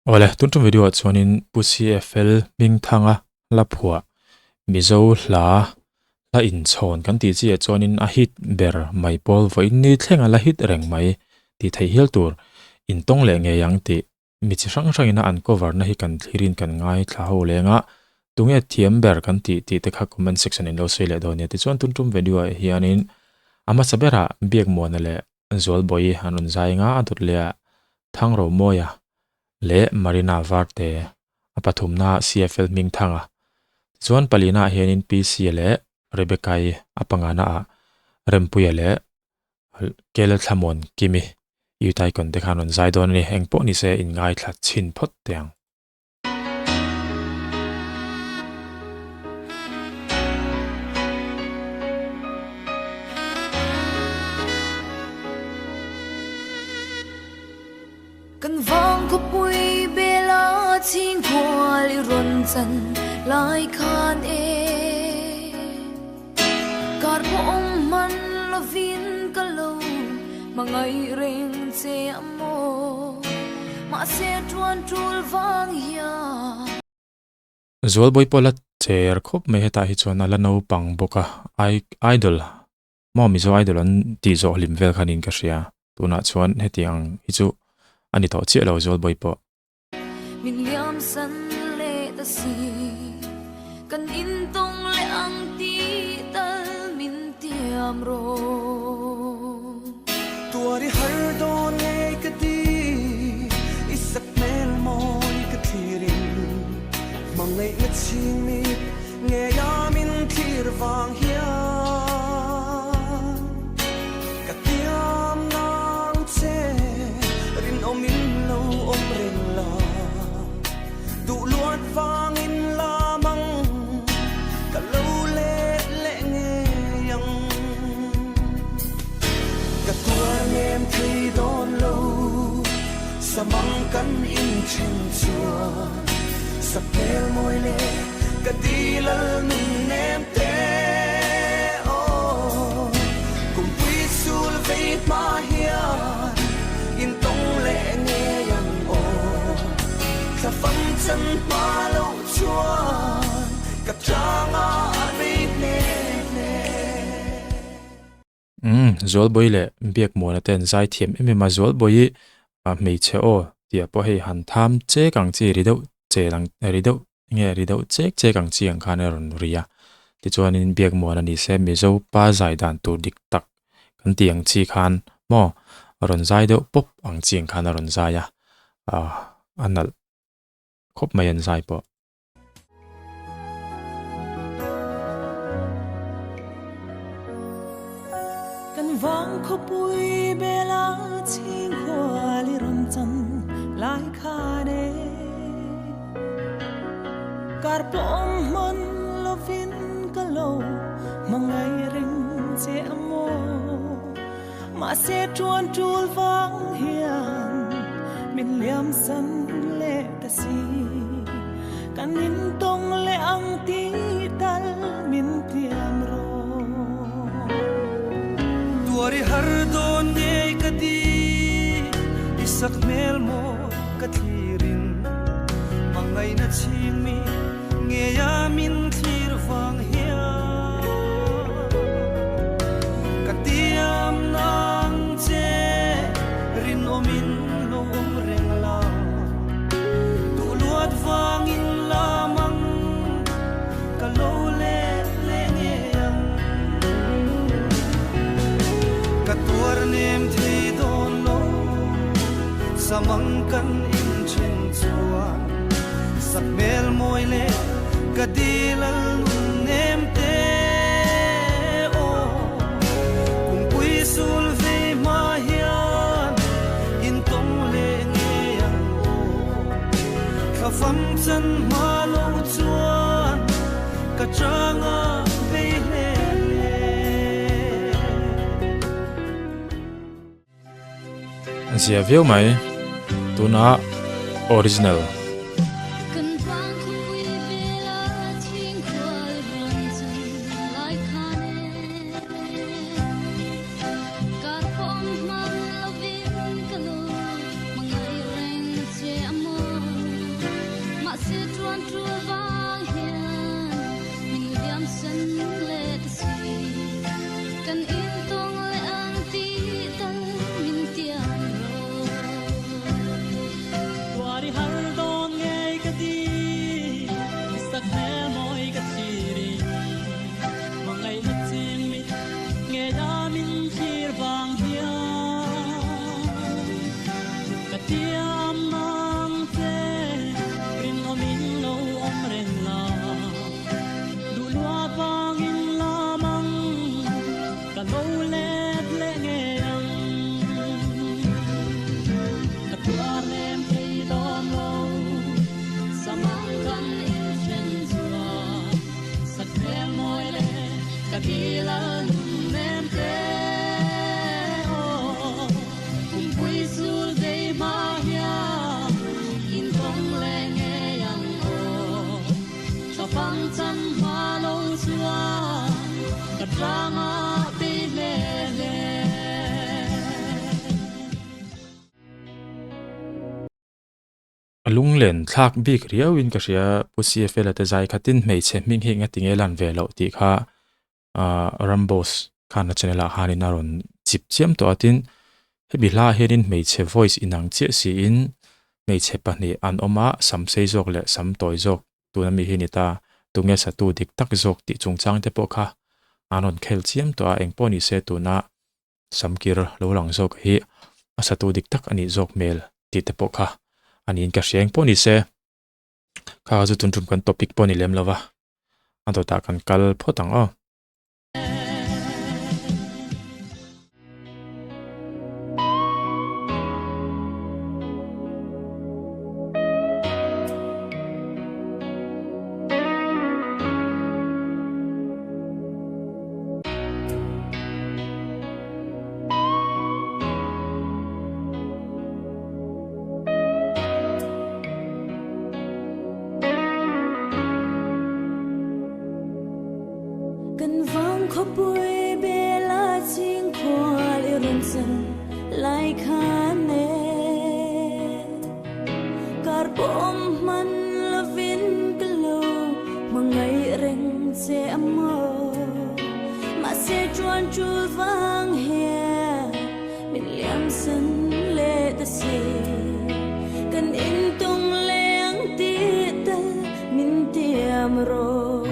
Ole tuntum video chuanin pusi FL bing thanga la phua mizo hla la in chon kan ti chi chuanin a hit ber mai pol voin ni thlenga la hit reng mai ti thei hil tur in tong le nge yang ti mi chi sang sang ina uncover na hi kan thirin kan ngai thla ho lenga tunge thiam ber kan ti te kha comment section in lo sele do ne ti chuan tuntum video hianin ama sabera biak mo na le zol boy hanun zai nga adut le thang ro moya le marina varte apathumna CFL ming thanga chuan palina hianin PC le Rebecca apangana a rempuya le kel thamon kimi yutai kon dekhanon zaidon ni hengpo ni se in ngai thla chin phot tiang kan vang ko pui bela ching kwal ron chan lai khan e kar po man lovin kalo mangai reng che amo ma se tuan tul vang ya zol boy pola cher khop me heta hi chona la no pang boka idol mo mi zo idol an ti zo lim vel khanin ka ria tuna chuan hetiang hi chu ani to che lo zol boy po min liam san le ta si kan in tong le ang ti tal min thiam ro tuari har don ngei ka ti isak mel moi ka thirin mangai na ching mi nge ya min thir wang hia ka tiam nang che rin omin lo om ring la du luat wang in la mang ka lo le le nge yang ka tua nem thi don lo samang kan in chen chua sa pel moi le ka dilal min nem te o kum pui sul veit ma hia in tong le nge yang o sa phang chân ma lo chua ka tranga veit ne zol boy le biak mo na ten zai thiam ma zol boy a mei che o tia po hei han tham che kang chi ri deuh che lang ri deuh nge ri deuh che kang chi ang khan ron ria ti chuan in biak mo na ni se mi zo pa zai dan tu dik tak kan tiang chi khan mo ron zai deuh pop ang chi ang khan ron zai ya anal khop mai an zai po kan vang ko pui bela ching khwali ron chan lai khane kar plom man lovin kalo mangai ring che amo ma se tuan tul vang hian min liam san le ta si kan in tong le ang ti tal min thiam ro tuari har don ngei ka ti isak mel mo ka thirin mangai na ching mi nge ya min thir wang hia ka tiam nang che rin omin lo om reng la tu luat wang in la mang ka lo le le nge yang ka tuar nem thi don lo samang kan in chen chuan sak mel moi le ka dilal nem te o kum pui sul ve ma hian in tong le nge yang o ka fam chan ma lo chuan ka changa ve le zia view mai tuna original kan vang ko pui bela ching kwal ron chan lai khan e kar po man lovin kalo mangai reng che amo sẽ tuan trua vang hiền mình liam sân lệ si cần in tong lệ ang ti tan min tiam ro Wari har don ngei ka di sak me moi ka chiri mangai na chin mi nge da min chir bang hia ka thiam nang te rin omin no om ren la du lua bang in la mang ka lo let le nge ang ka tuar nem te don lo samang kan in chen zua sak me moi le ka dilan nem te o pui sul dei ma hia in tong le nge yang o cho pang chan ma lo zua ka drama pe le le lung len thak bik riawin ka ria pusi fela te zai khatin mei che ming hi nga tinge lan ve lo ti kha rambos khana channel a hanin aron chip chiam to atin he bihla herin mei che voice inang che si in mei che pani an oma sam sei jok le sam toy jok tu na mi hi ni ta tunge sa tu dik tak jok ti chungchang te po kha anon khel chiam to a engpo ni se tu na samkir lo lang jok hi asa tu dik tak ani jok mel ti te po kha ani in ka siang po ni se kha zu tun tun kan topic po ni lem lova anto ta kan kal photang o cần vang khóc bụi bê lá chinh khoa lê rung sân lại khá nè cар bom man la vin cái lâu mà ngày reng sẽ mơ mà sẽ chuan chu vang hè mình liam sân lệ ta si cần in tung leng ti ta min tiam ro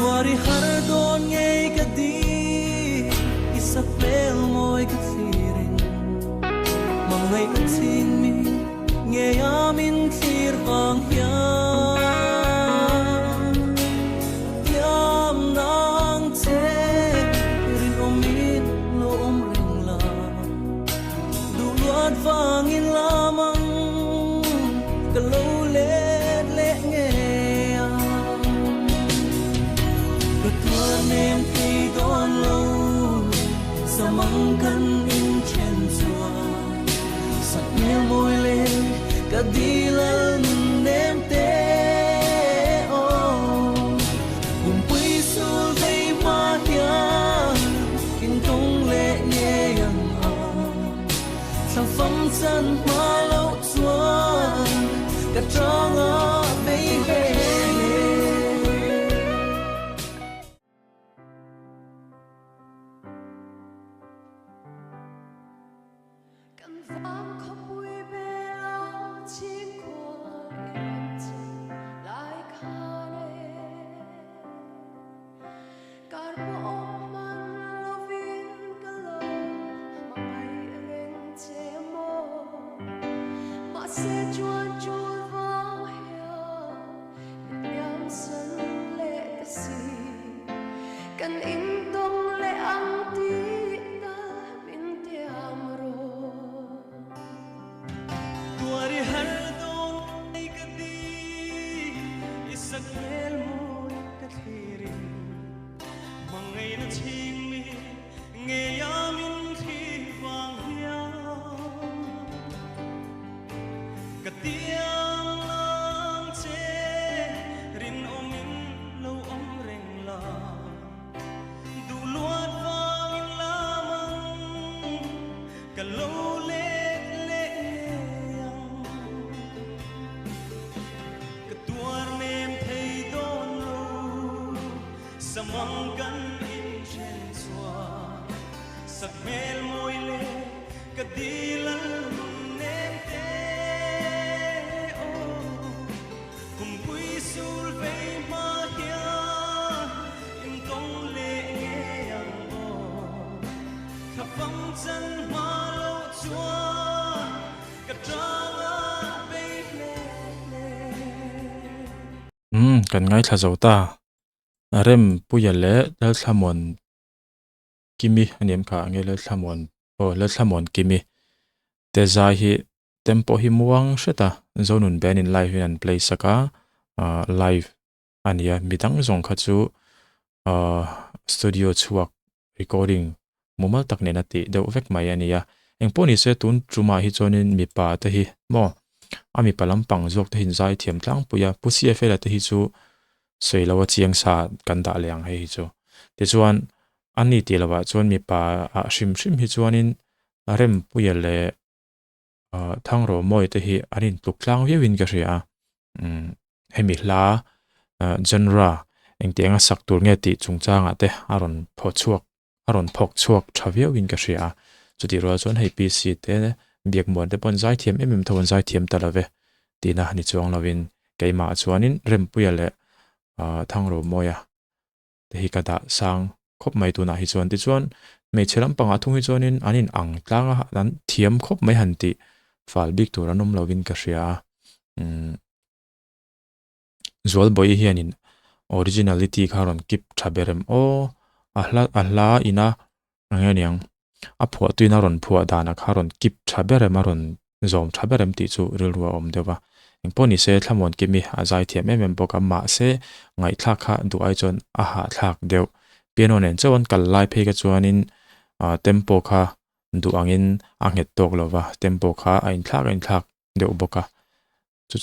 Wari har don ngei ka di isak pel moi ka siring mangai ka sin mi nge amin sir bang hia thiam nang che rin omin no om ring la du luat vang in lamang ka lo let le nge nem khi đón lâu samang kan in chen zua sat mel môi lên cả đi lần nem te o cùng quy sul dây ma hia in tong lệ nhẹ yang a sang phong chân ma lâu xua cả trong a baby cần vang khóc bụi bê lá chinh khoa lê rung sân lại khá nè cар bom man la vin cái lâu mà ngày reng che mơ mà sẽ chuan chu vang hia mình liam sân lệ ta si cần in tong lệ ang ti ta min tiam ro Wari har don ngei ka di isak mel moi ka thirin mangai na ching mi nge amin thi wang hia ka tiang lang che rin omin lo om reng la du luat vang in lamang ka lo let le yang samang kan in chen chua sak mel moi le kadilan nem te o kum pui sul ve ma hia im tong le nge yang o kha phong chân ma lo chua ka tranga be le kan ngai thla zo ta rem puyale lal thamon kimi aniam kha nge lal thamon lal thamon kimi te za hi tempo hi muang sheta zonun ben in live and play saka live ania midang zong kha chu studio chuak recording mumal tak ne na ti deuh vek mai ania engponi se tun truma hi chonin mi pa te hi mo ami palam pang zok te hin zai thiam tlang puya pusi efela te hi chu seilawa chiang sa kan da leang hei chu ti chuan ani ti lawa chuan mi pa a hrim hi chuanin rem puyale thang ro moi te hi anin tuklang viewin ka ria hemi hla genre engtenga sak tur nge ti chungchanga te aron phok chuak thaviawin ka ria chuti ro chuan hei pc te biak mon te pon zai thiam thon zai thiam talawe tina ni chuang lovin keima chuanin rem puyale thang ro moya te hi kada sang khop mai tu na hi chuan ti chuan mei chelam panga thung hi chuanin anin ang tlanga dan thiam khop mai han ti fal bik tur anom lovin ka ria zual boy hianin originality kharon kip thaberem o ahla ina angeniang a phua tuina ron phua dana kharon kip thaberem aron zom thaberem ti chu rilwa om dewa engponi se thlamon kimi azai thiam boka ma se ngai thla kha du ai chon aha thlak deu piano nen chon kal lai phe ka chuanin tempo kha du angin anget tok lova tempo kha ain thlak deu boka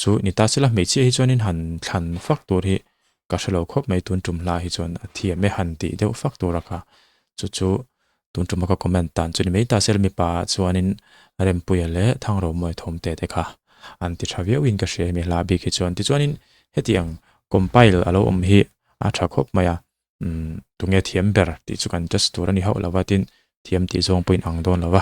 chu ni ta sela mei chi hi chuanin han thlan factor hi ka shalo khop mai tun tum la hi chon thiam me han ti deu factor ka chu tun tum ka comment tan chu ni mei ta sel mi pa chuanin rem puyale thang ro moi thom te kha anti thavia win ka she mi la bi ki chuan ti chuanin hetiang compile alo hi a tha khop maya tunge thiam ber ti chu kan just tur ani ho lawatin thiam ti zong point ang don lawa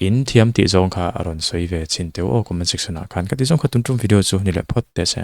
in thiam ti zong kha aron soi ve chin teu o comment section a khan ka ti zong kha tun tum video chu ni le phot te se